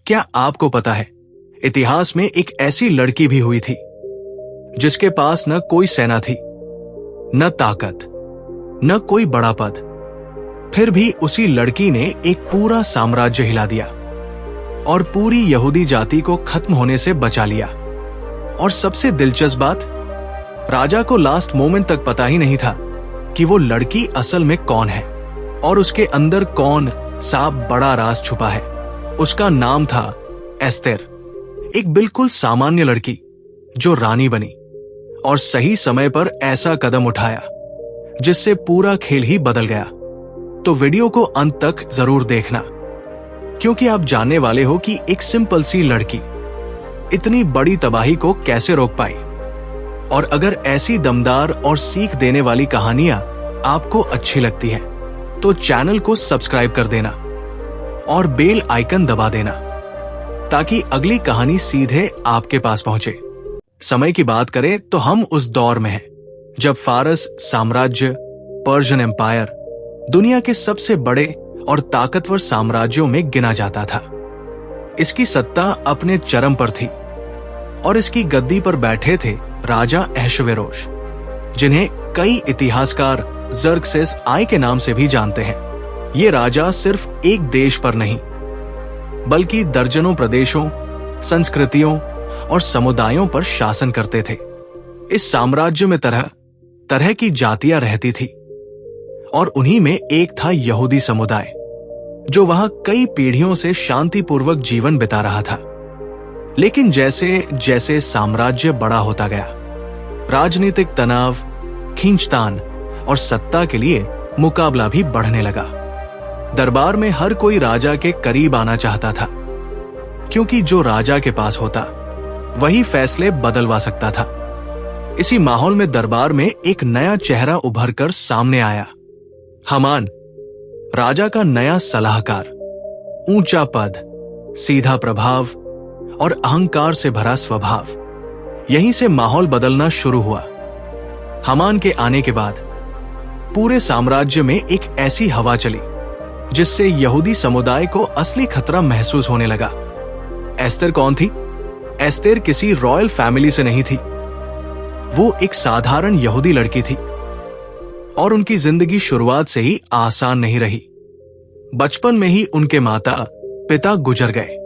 क्या आपको पता है, इतिहास में एक ऐसी लड़की भी हुई थी जिसके पास न कोई सेना थी, न ताकत, न कोई बड़ा पद। फिर भी उसी लड़की ने एक पूरा साम्राज्य हिला दिया और पूरी यहूदी जाति को खत्म होने से बचा लिया। और सबसे दिलचस्प बात, राजा को लास्ट मोमेंट तक पता ही नहीं था कि वो लड़की असल में कौन है और उसके अंदर कौन सा बड़ा राज छुपा है। उसका नाम था एस्तेर, एक बिल्कुल सामान्य लड़की जो रानी बनी और सही समय पर ऐसा कदम उठाया जिससे पूरा खेल ही बदल गया। तो वीडियो को अंत तक जरूर देखना, क्योंकि आप जानने वाले हो कि एक सिंपल सी लड़की इतनी बड़ी तबाही को कैसे रोक पाई। और अगर ऐसी दमदार और सीख देने वाली कहानियां आपको अच्छी लगती हैं, तो चैनल को सब्सक्राइब कर देना और बेल आइकन दबा देना ताकि अगली कहानी सीधे आपके पास पहुंचे। समय की बात करें तो हम उस दौर में हैं जब फारस साम्राज्य, पर्शियन एम्पायर दुनिया के सबसे बड़े और ताकतवर साम्राज्यों में गिना जाता था। इसकी सत्ता अपने चरम पर थी और इसकी गद्दी पर बैठे थे राजा अहश्वेरोश, जिन्हें कई इतिहासकार ज़र्क्सेस आई के नाम से भी जानते हैं। ये राजा सिर्फ एक देश पर नहीं, बल्कि दर्जनों प्रदेशों, संस्कृतियों और समुदायों पर शासन करते थे। इस साम्राज्य में तरह तरह की जातियां रहती थी और उन्हीं में एक था यहूदी समुदाय, जो वहां कई पीढ़ियों से शांतिपूर्वक जीवन बिता रहा था। लेकिन जैसे जैसे साम्राज्य बड़ा होता गया, राजनीतिक तनाव, खींचतान और सत्ता के लिए मुकाबला भी बढ़ने लगा। दरबार में हर कोई राजा के करीब आना चाहता था, क्योंकि जो राजा के पास होता वही फैसले बदलवा सकता था। इसी माहौल में दरबार में एक नया चेहरा उभर कर सामने आया, हामान, राजा का नया सलाहकार। ऊंचा पद, सीधा प्रभाव और अहंकार से भरा स्वभाव, यहीं से माहौल बदलना शुरू हुआ। हामान के आने के बाद पूरे साम्राज्य में एक ऐसी हवा चली जिससे यहूदी समुदाय को असली खतरा महसूस होने लगा। एस्तेर कौन थी? एस्तेर किसी रॉयल फैमिली से नहीं थी। वो एक साधारण यहूदी लड़की थी और उनकी जिंदगी शुरुआत से ही आसान नहीं रही। बचपन में ही उनके माता पिता गुजर गए,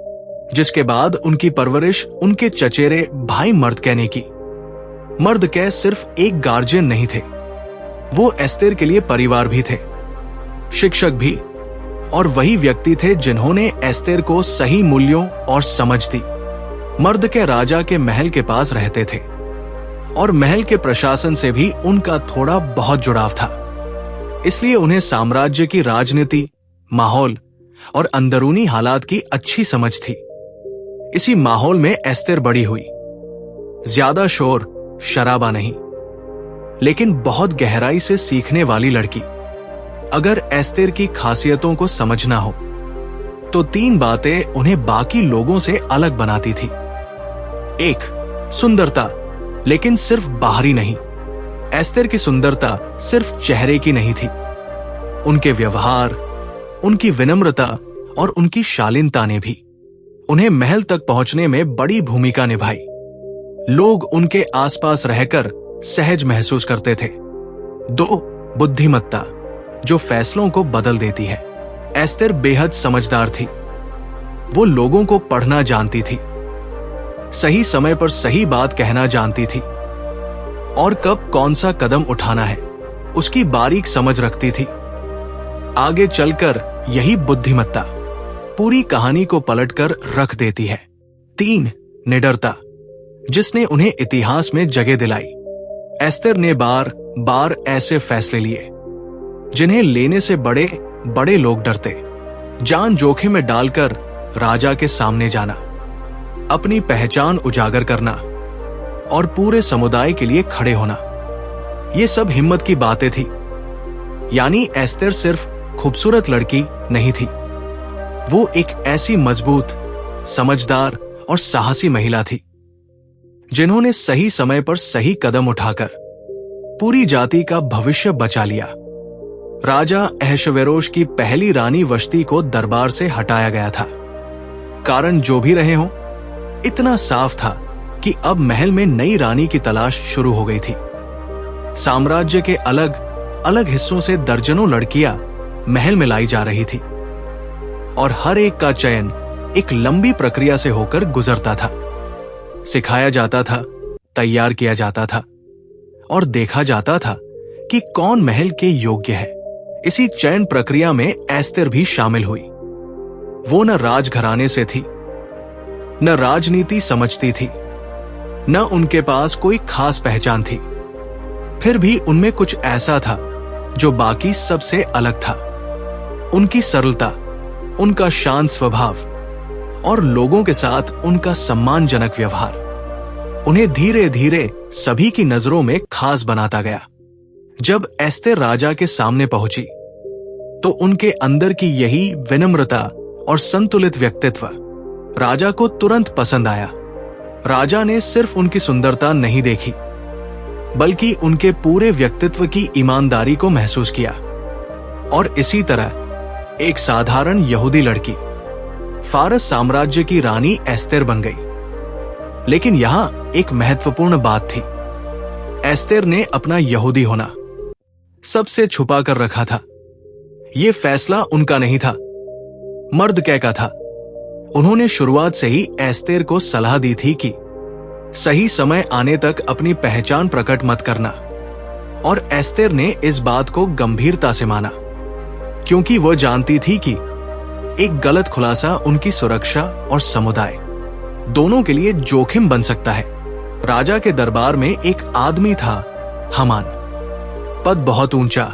जिसके बाद उनकी परवरिश उनके चचेरे भाई मर्दकै ने की। मर्दकै सिर्फ एक गार्जियन नहीं थे, वो एस्तेर के लिए परिवार भी थे, शिक्षक भी, और वही व्यक्ति थे जिन्होंने एस्तेर को सही मूल्यों और समझ दी। मर्दकै राजा के महल के पास रहते थे और महल के प्रशासन से भी उनका थोड़ा बहुत जुड़ाव था, इसलिए उन्हें साम्राज्य की राजनीति, माहौल और अंदरूनी हालात की अच्छी समझ थी। इसी माहौल में एस्तेर बड़ी हुई। ज्यादा शोर शराबा नहीं, लेकिन बहुत गहराई से सीखने वाली लड़की। अगर एस्तेर की खासियतों को समझना हो तो 3 बातें उन्हें बाकी लोगों से अलग बनाती थी। 1. सुंदरता, लेकिन सिर्फ बाहरी नहीं। एस्तेर की सुंदरता सिर्फ चेहरे की नहीं थी। उनके व्यवहार, उनकी विनम्रता और उनकी शालीनता ने भी उन्हें महल तक पहुंचने में बड़ी भूमिका निभाई। लोग उनके आसपास रहकर सहज महसूस करते थे। 2. बुद्धिमत्ता, जो फैसलों को बदल देती है। एस्तेर बेहद समझदार थी। वो लोगों को पढ़ना जानती थी, सही समय पर सही बात कहना जानती थी और कब कौन सा कदम उठाना है उसकी बारीक समझ रखती थी। आगे चलकर यही बुद्धिमत्ता पूरी कहानी को पलटकर रख देती है। 3. निडरता, जिसने उन्हें इतिहास में जगह दिलाई। एस्तेर ने बार बार ऐसे फैसले लिए जिन्हें लेने से बड़े बड़े लोग डरते। जान जोखिम में डालकर राजा के सामने जाना, अपनी पहचान उजागर करना और पूरे समुदाय के लिए खड़े होना, ये सब हिम्मत की बातें थी। यानी एस्तेर सिर्फ खूबसूरत लड़की नहीं थी, वो एक ऐसी मजबूत, समझदार और साहसी महिला थी जिन्होंने सही समय पर सही कदम उठाकर पूरी जाति का भविष्य बचा लिया। राजा अहश्वेरोश की पहली रानी वश्ती को दरबार से हटाया गया था कारण जो भी रहे हों, इतना साफ था कि अब महल में नई रानी की तलाश शुरू हो गई थी। साम्राज्य के अलग अलग हिस्सों से दर्जनों लड़कियां महल में लाई जा रही थी और हर एक का चयन एक लंबी प्रक्रिया से होकर गुजरता था। सिखाया जाता था, तैयार किया जाता था और देखा जाता था कि कौन महल के योग्य है। इसी चयन प्रक्रिया में एस्तेर भी शामिल हुई। वो न राजघराने से थी, न राजनीति समझती थी, न उनके पास कोई खास पहचान थी। फिर भी उनमें कुछ ऐसा था जो बाकी सबसे अलग था। उनकी सरलता, उनका शांत स्वभाव और लोगों के साथ उनका सम्मानजनक व्यवहार उन्हें धीरे धीरे सभी की नजरों में खास बनाता गया। जब एस्तेर राजा के सामने पहुंची तो उनके अंदर की यही विनम्रता और संतुलित व्यक्तित्व राजा को तुरंत पसंद आया। राजा ने सिर्फ उनकी सुंदरता नहीं देखी, बल्कि उनके पूरे व्यक्तित्व की ईमानदारी को महसूस किया। और इसी तरह एक साधारण यहूदी लड़की फारस साम्राज्य की रानी एस्तेर बन गई। लेकिन यहां एक महत्वपूर्ण बात थी। एस्तेर ने अपना यहूदी होना सबसे छुपा कर रखा था। यह फैसला उनका नहीं था, मर्दकै का था। उन्होंने शुरुआत से ही एस्तेर को सलाह दी थी कि सही समय आने तक अपनी पहचान प्रकट मत करना, और एस्तेर ने इस बात को गंभीरता से माना, क्योंकि वह जानती थी कि एक गलत खुलासा उनकी सुरक्षा और समुदाय दोनों के लिए जोखिम बन सकता है। राजा के दरबार में एक आदमी था, हामान। पद बहुत ऊंचा,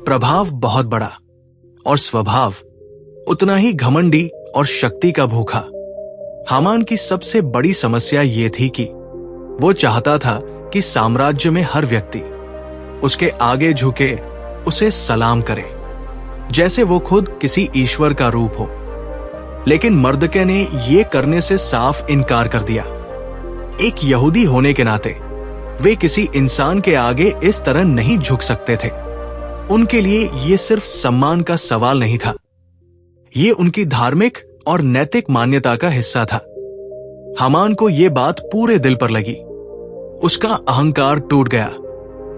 प्रभाव बहुत बड़ा और स्वभाव उतना ही घमंडी और शक्ति का भूखा। हामान की सबसे बड़ी समस्या यह थी कि वो चाहता था कि साम्राज्य में हर व्यक्ति उसके आगे झुके, उसे सलाम करे, जैसे वो खुद किसी ईश्वर का रूप हो। लेकिन मर्दकै ने यह करने से साफ इनकार कर दिया। एक यहूदी होने के नाते वे किसी इंसान के आगे इस तरह नहीं झुक सकते थे। उनके लिए यह सिर्फ सम्मान का सवाल नहीं था, ये उनकी धार्मिक और नैतिक मान्यता का हिस्सा था। हामान को यह बात पूरे दिल पर लगी। उसका अहंकार टूट गया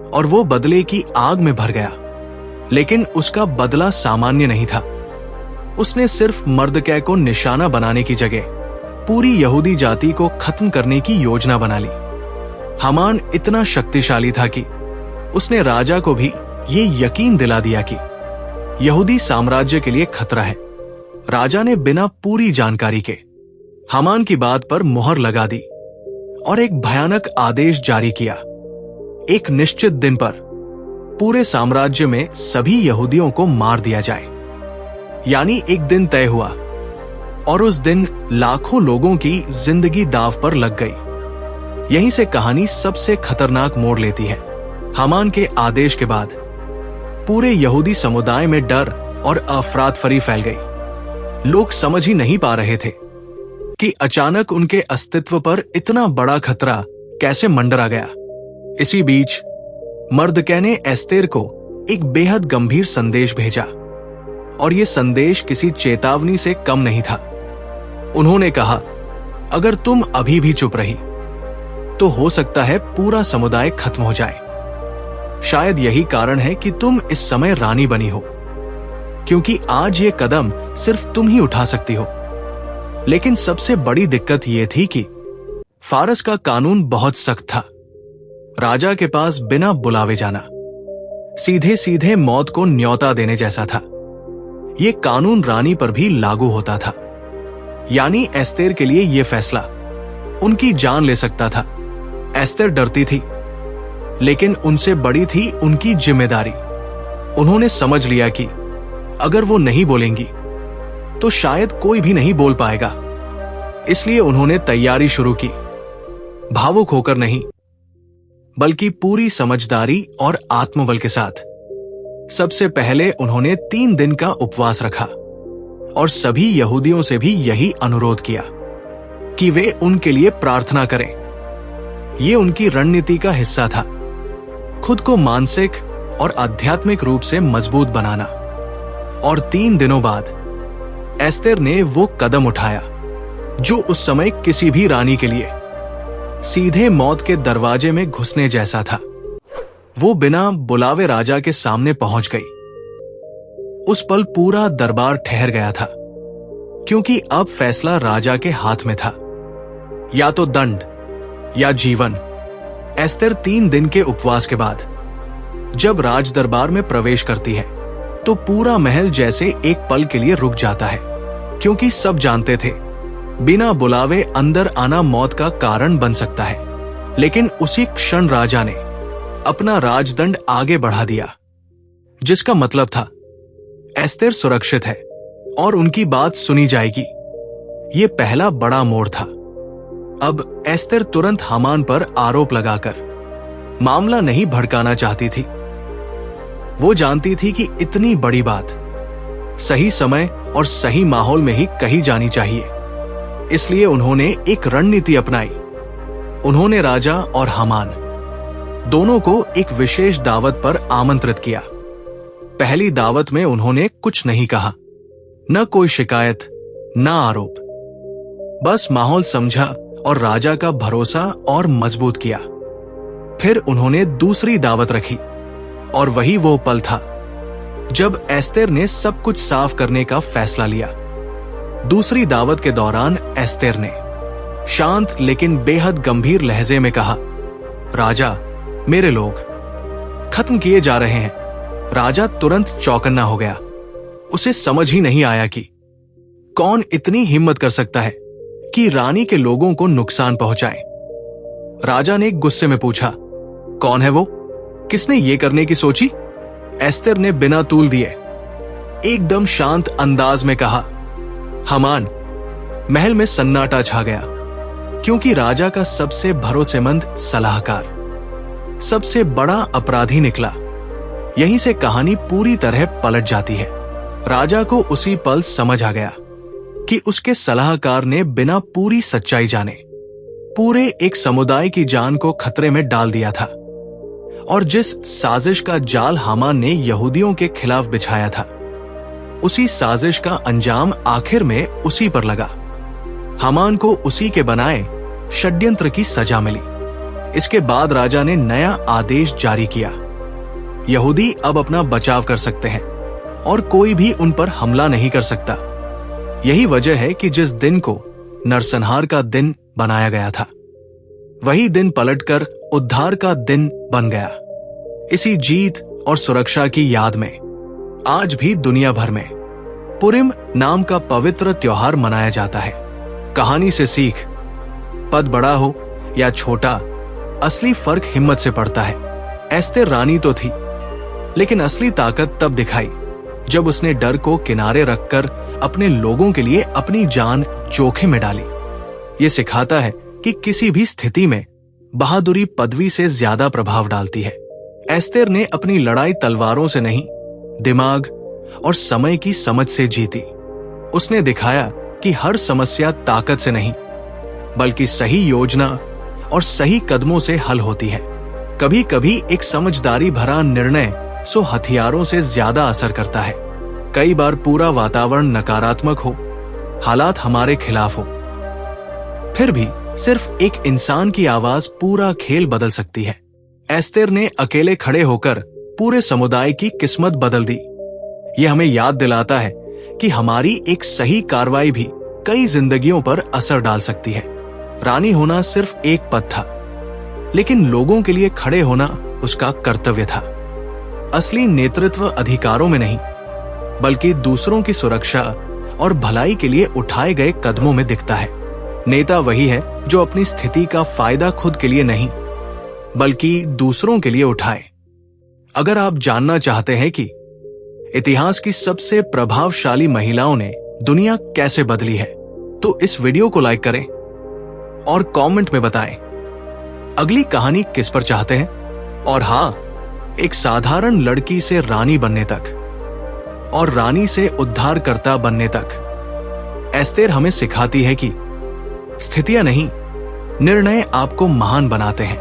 और वो बदले की आग में भर गया। लेकिन उसका बदला सामान्य नहीं था। उसने सिर्फ मर्दकै को निशाना बनाने की जगह पूरी यहूदी जाति को खत्म करने की योजना बना ली। हामान इतना शक्तिशाली था कि उसने राजा को भी ये यकीन दिला दिया कि यहूदी साम्राज्य के लिए खतरा है। राजा ने बिना पूरी जानकारी के हामान की बात पर मुहर लगा दी और एक भयानक आदेश जारी किया। एक निश्चित दिन पर पूरे साम्राज्य में सभी यहूदियों को मार दिया जाए। यानी एक दिन तय हुआ और उस दिन लाखों लोगों की जिंदगी दांव पर लग गई। यहीं से कहानी सबसे खतरनाक मोड़ लेती है। हामान के आदेश के बाद पूरे यहूदी समुदाय में डर और अफरातफरी फैल गई। लोग समझ ही नहीं पा रहे थे कि अचानक उनके अस्तित्व पर इतना बड़ा खतरा कैसे मंडरा गया। इसी बीच मर्दकै ने एस्तेर को एक बेहद गंभीर संदेश भेजा, और यह संदेश किसी चेतावनी से कम नहीं था। उन्होंने कहा, अगर तुम अभी भी चुप रही तो हो सकता है पूरा समुदाय खत्म हो जाए। शायद यही कारण है कि तुम इस समय रानी बनी हो, क्योंकि आज ये कदम सिर्फ तुम ही उठा सकती हो। लेकिन सबसे बड़ी दिक्कत यह थी कि फारस का कानून बहुत सख्त था। राजा के पास बिना बुलावे जाना सीधे सीधे मौत को न्योता देने जैसा था। यह कानून रानी पर भी लागू होता था। यानी एस्तेर के लिए यह फैसला उनकी जान ले सकता था। एस्तेर डरती थी, लेकिन उनसे बड़ी थी उनकी जिम्मेदारी। उन्होंने समझ लिया कि अगर वो नहीं बोलेंगी तो शायद कोई भी नहीं बोल पाएगा। इसलिए उन्होंने तैयारी शुरू की, भावुक होकर नहीं, बल्कि पूरी समझदारी और आत्मबल के साथ। सबसे पहले उन्होंने 3 दिन का उपवास रखा और सभी यहूदियों से भी यही अनुरोध किया कि वे उनके लिए प्रार्थना करें। यह उनकी रणनीति का हिस्सा था, खुद को मानसिक और आध्यात्मिक रूप से मजबूत बनाना। और 3 दिनों बाद एस्तेर ने वो कदम उठाया जो उस समय किसी भी रानी के लिए सीधे मौत के दरवाजे में घुसने जैसा था। वो बिना बुलावे राजा के सामने पहुंच गई। उस पल पूरा दरबार ठहर गया था, क्योंकि अब फैसला राजा के हाथ में था, या तो दंड या जीवन। एस्तेर 3 दिन के उपवास के बाद जब राज दरबार में प्रवेश करती है तो पूरा महल जैसे एक पल के लिए रुक जाता है, क्योंकि सब जानते थे बिना बुलावे अंदर आना मौत का कारण बन सकता है। लेकिन उसी क्षण राजा ने अपना राजदंड आगे बढ़ा दिया, जिसका मतलब था एस्तेर सुरक्षित है और उनकी बात सुनी जाएगी। ये पहला बड़ा मोड़ था। अब एस्तेर तुरंत हामान पर आरोप लगाकर मामला नहीं भड़काना चाहती थी। वो जानती थी कि इतनी बड़ी बात सही समय और सही माहौल में ही कही जानी चाहिए। इसलिए उन्होंने एक रणनीति अपनाई। उन्होंने राजा और हामान दोनों को एक विशेष दावत पर आमंत्रित किया। पहली दावत में उन्होंने कुछ नहीं कहा, न कोई शिकायत, न आरोप, बस माहौल समझा और राजा का भरोसा और मजबूत किया। फिर उन्होंने दूसरी दावत रखी और वही वो पल था जब एस्तेर ने सब कुछ साफ करने का फैसला लिया। दूसरी दावत के दौरान एस्तेर ने शांत लेकिन बेहद गंभीर लहजे में कहा, राजा, मेरे लोग खत्म किए जा रहे हैं। राजा तुरंत चौकन्ना हो गया। उसे समझ ही नहीं आया कि कौन इतनी हिम्मत कर सकता है कि रानी के लोगों को नुकसान पहुंचाए। राजा ने गुस्से में पूछा, कौन है वो? किसने ये करने की सोची? एस्तेर ने बिना तूल दिए एकदम शांत अंदाज में कहा, हामान। महल में सन्नाटा छा गया, क्योंकि राजा का सबसे भरोसेमंद सलाहकार सबसे बड़ा अपराधी निकला। यहीं से कहानी पूरी तरह पलट जाती है। राजा को उसी पल समझ आ गया कि उसके सलाहकार ने बिना पूरी सच्चाई जाने पूरे एक समुदाय की जान को खतरे में डाल दिया था। और जिस साजिश का जाल हामान ने यहूदियों के खिलाफ बिछाया था, उसी साजिश का अंजाम आखिर में उसी पर लगा। हामान को उसी के बनाए षड्यंत्र की सजा मिली। इसके बाद राजा ने नया आदेश जारी किया। यहूदी अब अपना बचाव कर सकते हैं और कोई भी उन पर हमला नहीं कर सकता। यही वजह है कि जिस दिन को नरसंहार का दिन बनाया गया था, वही दिन पलटकर उद्धार का दिन बन गया। इसी जीत और सुरक्षा की याद में आज भी दुनिया भर में पुरिम नाम का पवित्र त्योहार मनाया जाता है। कहानी से सीख, पद बड़ा हो या छोटा, असली फर्क हिम्मत से पड़ता है। एस्तेर रानी तो थी, लेकिन असली ताकत तब दिखाई जब उसने डर को किनारे रखकर अपने लोगों के लिए अपनी जान जोखिम में डाली। ये सिखाता है कि किसी भी स्थिति में बहादुरी पदवी से ज्यादा प्रभाव डालती है। एस्तेर ने अपनी लड़ाई तलवारों से नहीं, दिमाग और समय की समझ से जीती। उसने दिखाया कि हर समस्या ताकत से नहीं, बल्कि सही योजना और सही कदमों से हल होती है। कभी कभी एक समझदारी भरा निर्णय 100 हथियारों से ज्यादा असर करता है। कई बार पूरा वातावरण नकारात्मक हो, हालात हमारे खिलाफ हो, फिर भी सिर्फ एक इंसान की आवाज पूरा खेल बदल सकती है। एस्तेर ने अकेले खड़े होकर पूरे समुदाय की किस्मत बदल दी। यह हमें याद दिलाता है कि हमारी एक सही कार्रवाई भी कई जिंदगियों पर असर डाल सकती है। रानी होना सिर्फ एक पद था, लेकिन लोगों के लिए खड़े होना उसका कर्तव्य था। असली नेतृत्व अधिकारों में नहीं, बल्कि दूसरों की सुरक्षा और भलाई के लिए उठाए गए कदमों में दिखता है। नेता वही है जो अपनी स्थिति का फायदा खुद के लिए नहीं, बल्कि दूसरों के लिए उठाए। अगर आप जानना चाहते हैं कि इतिहास की सबसे प्रभावशाली महिलाओं ने दुनिया कैसे बदली है, तो इस वीडियो को लाइक करें और कमेंट में बताएं अगली कहानी किस पर चाहते हैं। और हाँ, एक साधारण लड़की से रानी बनने तक और रानी से उद्धारकर्ता बनने तक एस्तेर हमें सिखाती है कि स्थितियां नहीं, निर्णय आपको महान बनाते हैं।